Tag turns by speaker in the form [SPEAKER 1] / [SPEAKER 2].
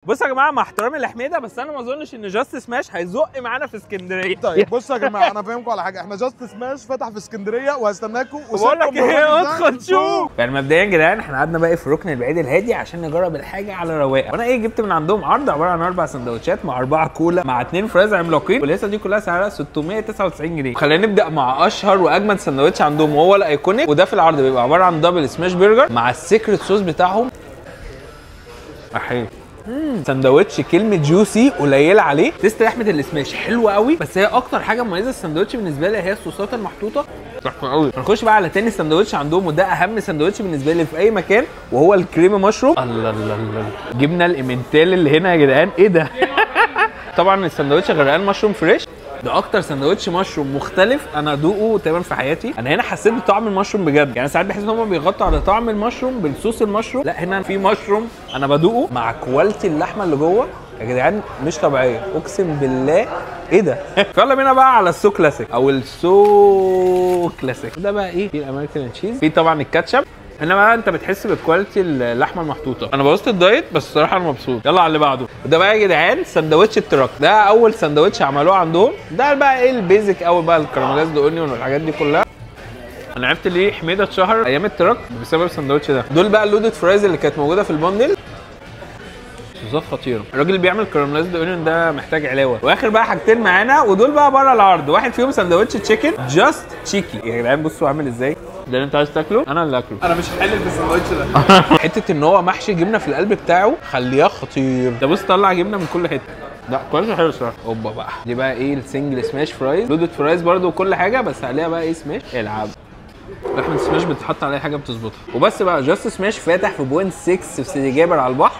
[SPEAKER 1] بصوا يا جماعه، مع احترامي لحميده بس انا ما اظنش ان جاست سماش هيزق معانا في اسكندريه.
[SPEAKER 2] طيب بصوا يا جماعه، انا فاهمكم على حاجه. احنا جاست سماش فتح في اسكندريه وهستناكم.
[SPEAKER 1] بقول لك ايه، ادخل شوف. يعني مبدئيا يا جدعان احنا قعدنا بقى في الركن البعيد الهادي عشان نجرب الحاجه على رواقه. وانا جبت من عندهم عرض عباره عن 4 سندوتشات مع 4 كولا مع 2 فرايز عملاقين، والليسته دي كلها سعرها 699 جنيه. خلينا نبدا مع اشهر واجمد سندوتش عندهم وهو الايكونيك، وده في العرض بيبقى عباره عن دبل سماش برجر مع السيكريت صوص بتاعهم. احي سندوتش كلمه جوسي قليله عليه. تيست لحمه السماش حلوه قوي، بس هي اكتر حاجه مميزه السندوتش بالنسبه لي هي الصوصات المحطوطه تحفه قوي. هنخش بقى على تاني سندوتش عندهم، وده اهم سندوتش بالنسبه لي في اي مكان، وهو الكريمي مشروم. الله الله الله، جبنا الايمنتال اللي هنا يا جدعان، ايه ده؟ طبعا السندوتش غرقان مشروم فريش. ده اكتر سندوتش مشروم مختلف انا ادوقه تمام في حياتي. انا هنا حسيت بطعم المشروم بجد، يعني ساعات بحس ان هم بيغطوا على طعم المشروم بالصوص المشروم، لا هنا في مشروم انا بدوقه مع كواليتي اللحمه اللي جوه يا جدعان مش طبيعيه اقسم بالله. ايه ده؟ يلا بينا بقى على السو كلاسيك او السو كلاسيك. ده بقى ايه؟ في الامريكان تشيز، في طبعا الكاتشب. هنا بقى انت بتحس بكواليتي اللحمه المحطوطه. انا بوظت الدايت بس الصراحه انا مبسوط. يلا على اللي بعده. وده بقى يا جدعان سندوتش التراك، ده اول سندوتش عملوه عندهم. ده بقى ايه البيزك قوي بقى، الكراميلايزد اونيون والحاجات دي كلها. انا عرفت ليه حميده اتشهر ايام التراك بسبب السندوتش ده. دول بقى اللودد فرايز اللي كانت موجوده في البندل، صوصات خطيره. الراجل اللي بيعمل كراميلايزد اونيون ده محتاج علاوه. واخر بقى حاجتين معانا، ودول بقى بره العرض. واحد فيهم سندوتش تشيكن جاست تشيكي يا جدعان. بصوا عامل ازاي ده، اللي انت عايز تاكله انا اللي اكله.
[SPEAKER 3] انا مش حلل بالسندوتش ده.
[SPEAKER 1] حته ان هو محشي جبنه في القلب بتاعه خليها خطير. ده بص طلع جبنه من كل حته. لا كويس حلو الصراحه. اوبا بقى دي بقى ايه السنجل سماش فرايز، لودد فرايز برده وكل حاجه، بس عليها بقى ايه سماش. العب لحمه السماش بتتحط عليها حاجه بتظبطها وبس. بقى جاست سماش فاتح في بوينت 6 في سيدي جابر على البحر.